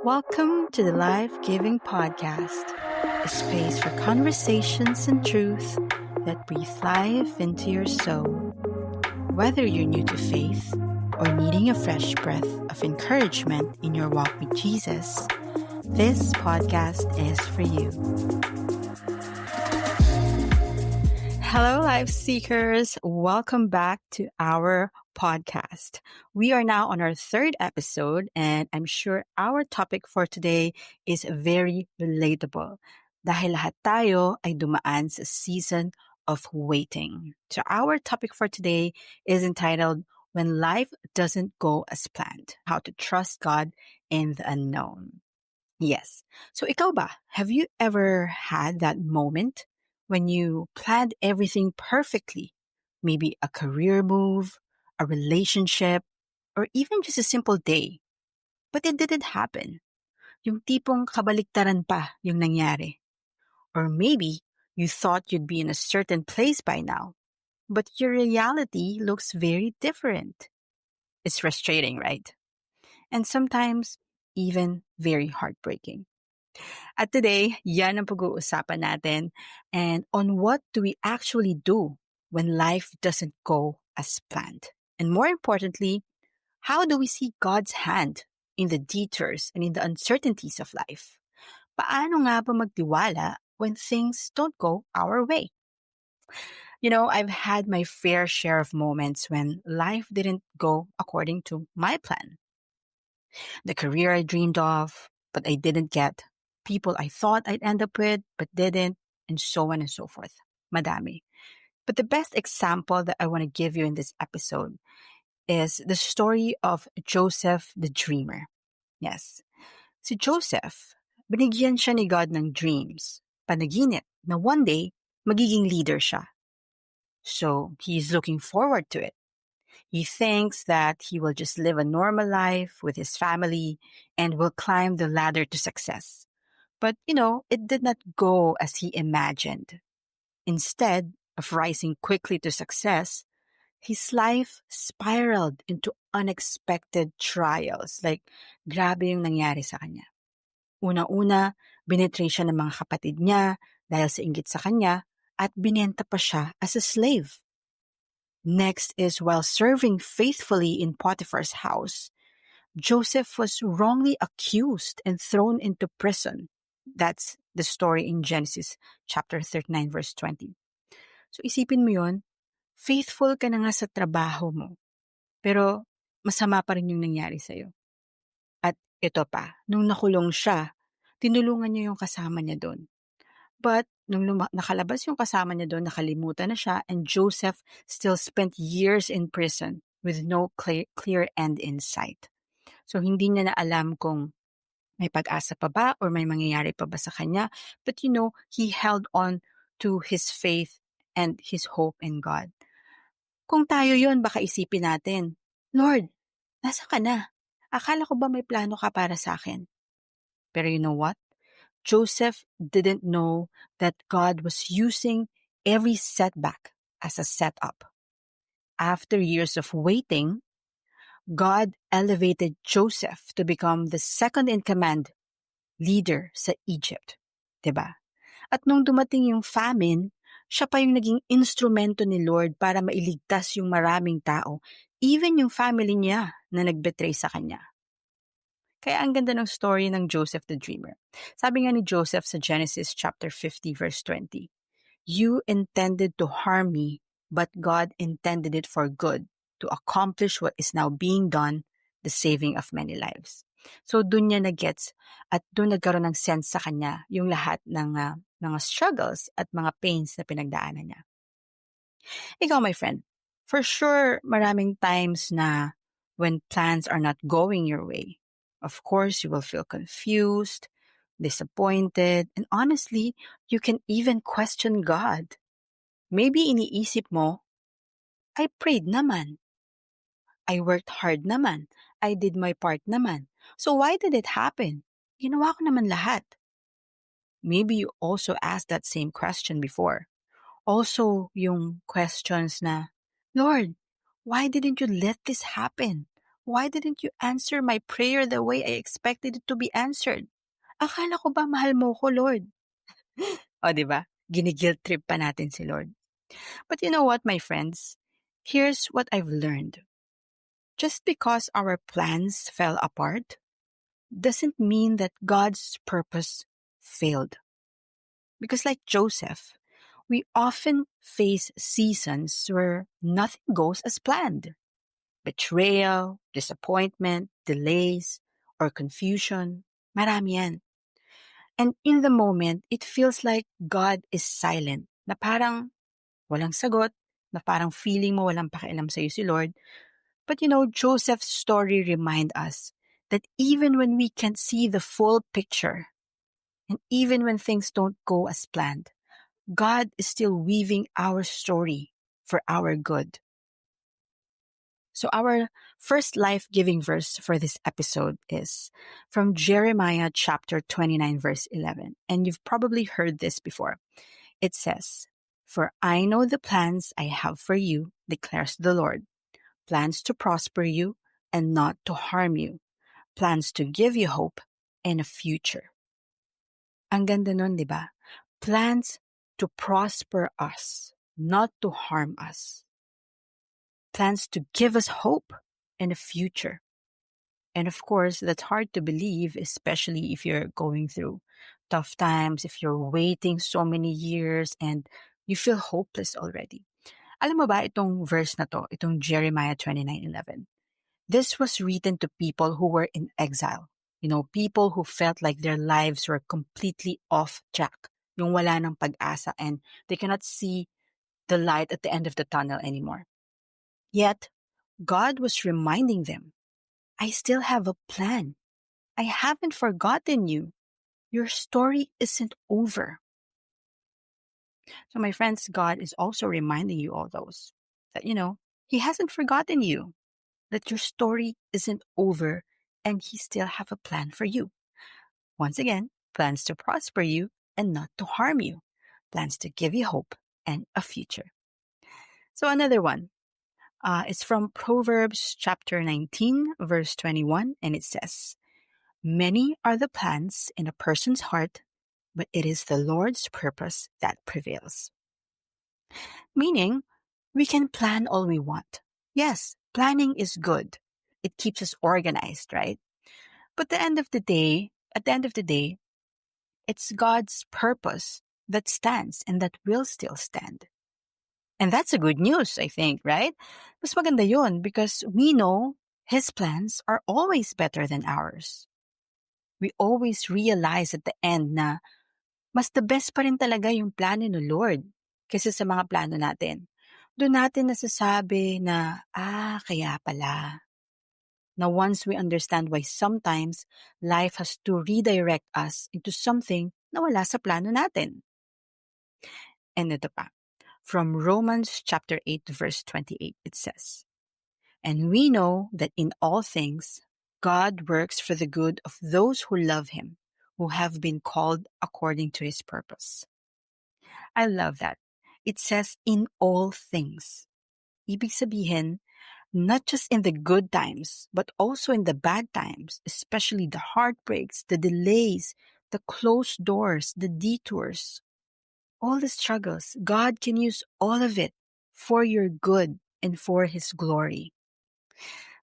Welcome to the Life Giving Podcast, a space for conversations and truth that breathe life into your soul. Whether you're new to faith or needing a fresh breath of encouragement in your walk with Jesus, this podcast is for you. Hello, Life Seekers. Welcome back to our podcast. We are now on our third episode, and I'm sure our topic for today is very relatable. Dahil lahat tayo ay dumaan sa season of waiting. So our topic for today is entitled, When Life Doesn't Go as Planned, How to Trust God in the Unknown. Yes. So ikaw ba, have you ever had that moment when you planned everything perfectly? Maybe a career move, a relationship, or even just a simple day. But it didn't happen. Yung tipong kabaliktaran pa yung nangyari. Or maybe you thought you'd be in a certain place by now, but your reality looks very different. It's frustrating, right? And sometimes even very heartbreaking. At today, yan ang pag-uusapan natin, and on what do we actually do when life doesn't go as planned? And more importantly, how do we see God's hand in the detours and in the uncertainties of life? Paano nga ba magtiwala when things don't go our way? You know, I've had my fair share of moments when life didn't go according to my plan. The career I dreamed of, but I didn't get. People I thought I'd end up with, but didn't, and so on and so forth. Madami. But the best example that I want to give you in this episode is the story of Joseph the Dreamer. Yes. Si Joseph, binigyan siya ni God ng dreams, panaginip, na one day, magiging leader siya. So, he's looking forward to it. He thinks that he will just live a normal life with his family and will climb the ladder to success. But, it did not go as he imagined. Instead of rising quickly to success, his life spiraled into unexpected trials. Like, grabe yung nangyari sa kanya. Una-una, binetray siya ng mga kapatid niya dahil sa inggit sa kanya at binenta pa siya as a slave. Next is while serving faithfully in Potiphar's house, Joseph was wrongly accused and thrown into prison. That's the story in Genesis chapter 39 verse 20. So isipin mo yon, faithful ka na nga sa trabaho mo, pero masama pa rin yung nangyari sa'yo. At ito pa, nung nakulong siya, tinulungan niya yung kasama niya doon. But nung nakalabas yung kasama niya doon, nakalimutan na siya, and Joseph still spent years in prison with no clear end in sight. So hindi niya na alam kung may pag-asa pa ba or may mangyayari pa ba sa kanya. But he held on to his faith and his hope in God. Kung tayo yon, baka isipin natin, Lord, nasa ka na? Akala ko ba may plano ka para sa akin? Pero you know what? Joseph didn't know that God was using every setback as a setup. After years of waiting, God elevated Joseph to become the second-in-command leader sa Egypt. Diba? At nung dumating yung famine, siya pa yung naging instrumento ni Lord para mailigtas yung maraming tao, even yung family niya na nagbetray sa kanya. Kaya ang ganda ng story ng Joseph the Dreamer. Sabi nga ni Joseph sa Genesis chapter 50 verse 20, You intended to harm me, but God intended it for good, to accomplish what is now being done, the saving of many lives. So dun niya na-gets at dun nagkaroon ng sense sa kanya yung lahat ng mga struggles at mga pains na pinagdaanan niya. Ikaw, my friend, for sure maraming times na when plans are not going your way, of course, you will feel confused, disappointed, and honestly, you can even question God. Maybe iniisip mo, I prayed naman. I worked hard naman. I did my part naman. So why did it happen? Ginawa ko naman lahat. Maybe you also asked that same question before. Also, yung questions na, Lord, why didn't you let this happen? Why didn't you answer my prayer the way I expected it to be answered? Akala ko ba mahal mo ko, Lord? O, di ba? Gini-guilt trip pa natin si Lord. But you know what, my friends? Here's what I've learned. Just because our plans fell apart doesn't mean that God's purpose failed. Because like Joseph, we often face seasons where nothing goes as planned. Betrayal, disappointment, delays, or confusion. Marami yan. And in the moment, it feels like God is silent. Na parang walang sagot, na parang feeling mo walang pakialam sa'yo si Lord. But you know, Joseph's story reminds us that even when we can't see the full picture, and even when things don't go as planned, God is still weaving our story for our good. So our first life-giving verse for this episode is from Jeremiah chapter 29 verse 11. And you've probably heard this before. It says, "For I know the plans I have for you, declares the Lord, plans to prosper you and not to harm you, plans to give you hope and a future." Ang ganda nun, di ba? Plans to prosper us, not to harm us. Plans to give us hope and a future. And of course, that's hard to believe, especially if you're going through tough times, if you're waiting so many years and you feel hopeless already. Alam mo ba itong verse na to, itong Jeremiah 29:11? This was written to people who were in exile. You know, people who felt like their lives were completely off track. Yung wala ng pag-asa and they cannot see the light at the end of the tunnel anymore. Yet, God was reminding them, I still have a plan. I haven't forgotten you. Your story isn't over. So, my friends, God is also reminding you all those that, you know, He hasn't forgotten you, that your story isn't over, and He still have a plan for you. Once again, plans to prosper you and not to harm you, plans to give you hope and a future. So, another one. It's from Proverbs chapter 19, verse 21, and it says, "Many are the plans in a person's heart, but it is the Lord's purpose that prevails." Meaning, we can plan all we want. Yes, planning is good. It keeps us organized, right? But at the end of the day, it's God's purpose that stands and that will still stand. And that's a good news, I think, right? Mas maganda yun because we know His plans are always better than ours. We always realize at the end na mas the best pa rin talaga yung plano ni Lord kaysa sa mga plano natin. Doon natin nasasabi na, kaya pala. Now, once we understand why sometimes life has to redirect us into something na wala sa plano natin. And ito pa. From Romans chapter 8, verse 28, it says, "And we know that in all things, God works for the good of those who love Him, who have been called according to His purpose." I love that. It says, in all things. Ibig sabihin, not just in the good times, but also in the bad times, especially the heartbreaks, the delays, the closed doors, the detours, all the struggles. God can use all of it for your good and for His glory.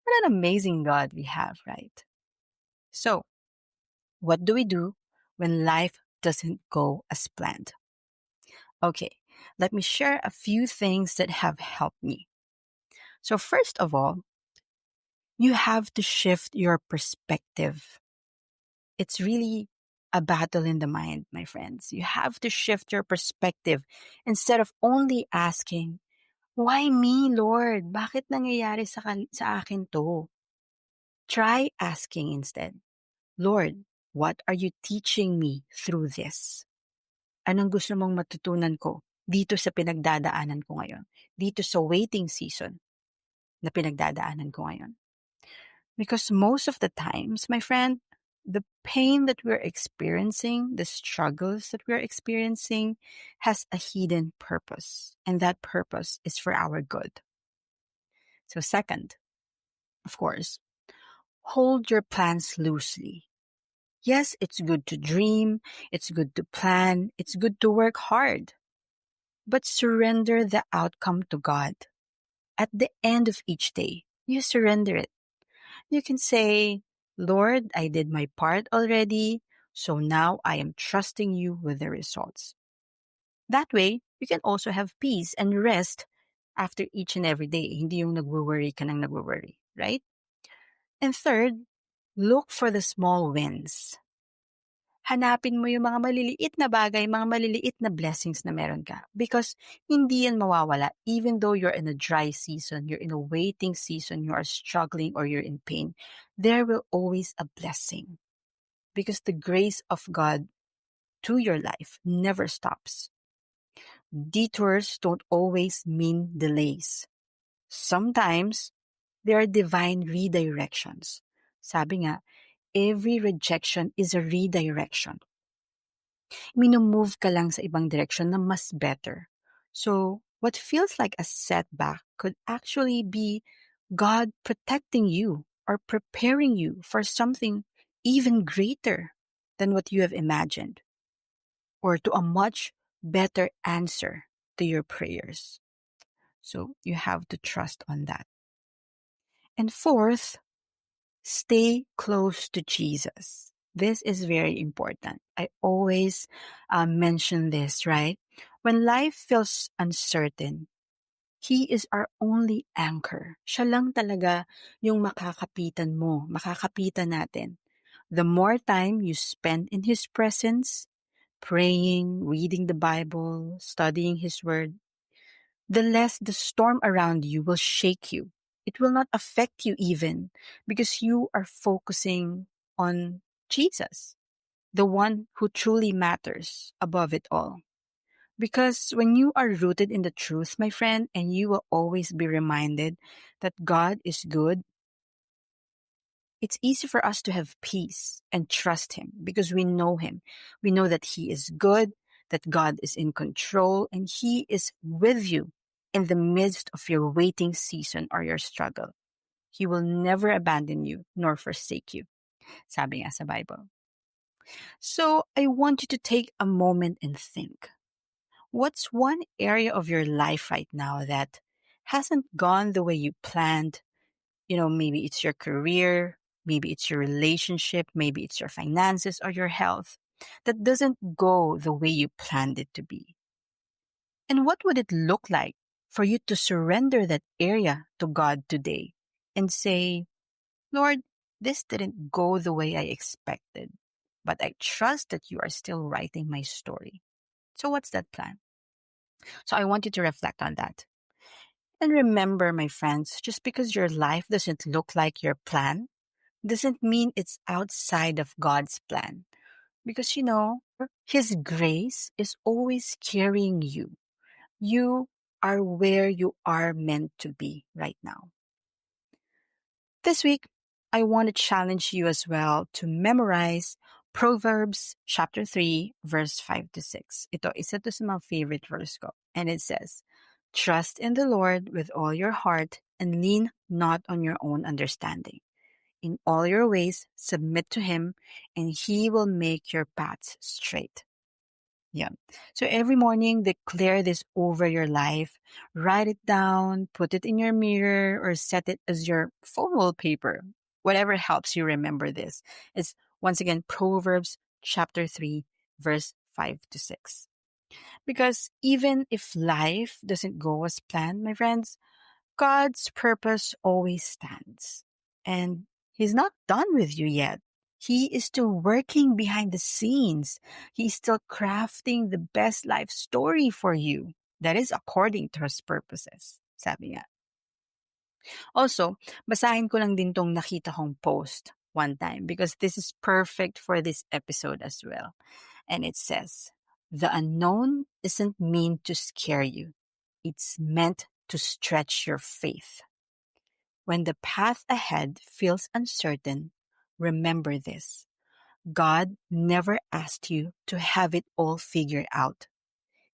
What an amazing God we have, right? So, what do we do when life doesn't go as planned? Okay, let me share a few things that have helped me. So, first of all, you have to shift your perspective. It's really a battle in the mind, my friends. You have to shift your perspective instead of only asking, "Why me, Lord? Bakit nangyayari sa akin to?" Try asking instead, "Lord, what are you teaching me through this? Anong gusto mong matutunan ko dito sa pinagdadaanan ko ngayon? Dito sa waiting season na pinagdadaanan ko ngayon?" Because most of the times, my friend, the pain that we're experiencing, the struggles that we're experiencing has a hidden purpose. And that purpose is for our good. So second, of course, Hold your plans loosely. Yes, it's good to dream, it's good to plan, it's good to work hard, but surrender the outcome to God. At the end of each day, you surrender it. You can say, Lord, I did my part already, so now I am trusting you with the results. That way, you can also have peace and rest after each and every day. Hindi yung nagwo-worry ka ng nagwo-worry, right? And third, look for the small wins. Hanapin mo yung mga maliliit na bagay, mga maliliit na blessings na meron ka. Because hindi yan mawawala. Even though you're in a dry season, you're in a waiting season, you are struggling or you're in pain, there will always a blessing. Because the grace of God to your life never stops. Detours don't always mean delays. Sometimes, they are divine redirections. Sabi nga, every rejection is a redirection. Minumove ka lang sa ibang direction na mas better. So, what feels like a setback could actually be God protecting you or preparing you for something even greater than what you have imagined, or to a much better answer to your prayers. So, you have to trust on that. And fourth, stay close to Jesus. This is very important. I always mention this, right? When life feels uncertain, He is our only anchor. Siya lang talaga yung makakapitan mo, makakapitan natin. The more time you spend in His presence, praying, reading the Bible, studying His Word, the less the storm around you will shake you. It will not affect you even because you are focusing on Jesus, the one who truly matters above it all. Because when you are rooted in the truth, my friend, and you will always be reminded that God is good, it's easy for us to have peace and trust Him because we know Him. We know that He is good, that God is in control, and He is with you in the midst of your waiting season or your struggle. He will never abandon you nor forsake you. Sabi nga sa Bible. So I want you to take a moment and think. What's one area of your life right now that hasn't gone the way you planned? Maybe it's your career, maybe it's your relationship, maybe it's your finances or your health that doesn't go the way you planned it to be. And what would it look like for you to surrender that area to God today and say, Lord, this didn't go the way I expected, but I trust that you are still writing my story. So what's that plan? So I want you to reflect on that. And remember, my friends, just because your life doesn't look like your plan doesn't mean it's outside of God's plan. Because, His grace is always carrying you. You are where you are meant to be right now. This week, I want to challenge you as well to memorize Proverbs chapter 3, verse 5 to 6. Ito, isa to sa mga favorite verse ko. And it says, Trust in the Lord with all your heart and lean not on your own understanding. In all your ways, submit to Him, and He will make your paths straight. Yeah. So every morning, declare this over your life. Write it down, put it in your mirror, or set it as your phone wallpaper. Whatever helps you remember this. It's once again Proverbs chapter 3, verse 5 to 6. Because even if life doesn't go as planned, my friends, God's purpose always stands. And He's not done with you yet. He is still working behind the scenes. He's still crafting the best life story for you that is according to His purposes. Sabi nga. Also, basahin ko lang din tong nakita kong post one time because this is perfect for this episode as well. And it says, the unknown isn't meant to scare you. It's meant to stretch your faith. When the path ahead feels uncertain, remember this. God never asked you to have it all figured out.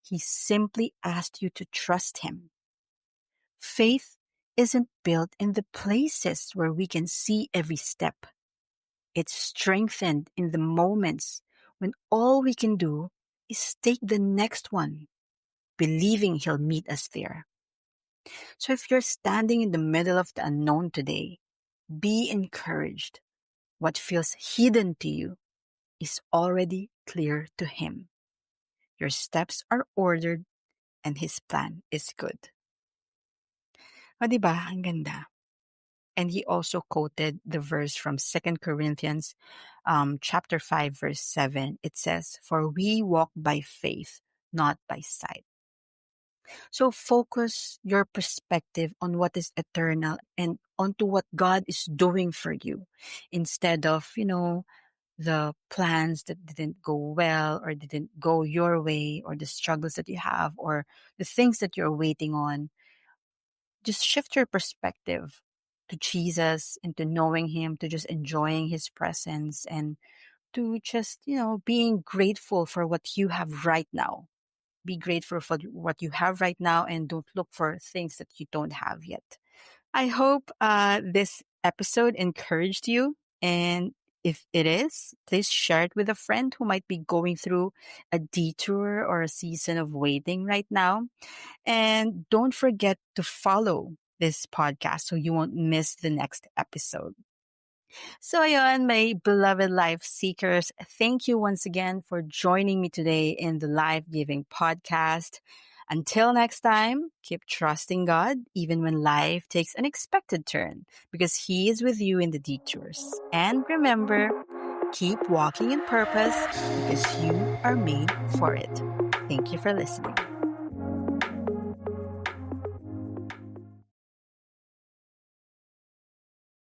He simply asked you to trust Him. Faith isn't built in the places where we can see every step. It's strengthened in the moments when all we can do is take the next one, believing He'll meet us there. So if you're standing in the middle of the unknown today, be encouraged. What feels hidden to you is already clear to Him. Your steps are ordered and His plan is good. O diba? Ang ganda. And he also quoted the verse from 2 Corinthians chapter 5, verse 7. It says, "For we walk by faith, not by sight." So focus your perspective on what is eternal and onto what God is doing for you instead of, the plans that didn't go well or didn't go your way, or the struggles that you have, or the things that you're waiting on. Just shift your perspective to Jesus and to knowing Him, to just enjoying His presence, and to just, being grateful for what you have right now. Be grateful for what you have right now and don't look for things that you don't have yet. I hope this episode encouraged you. And if it is, please share it with a friend who might be going through a detour or a season of waiting right now. And don't forget to follow this podcast so you won't miss the next episode. So ayun, my beloved life seekers, thank you once again for joining me today in the Life Giving Podcast. Until next time, keep trusting God even when life takes an unexpected turn, because He is with you in the detours. And remember, keep walking in purpose because you are made for it. Thank you for listening.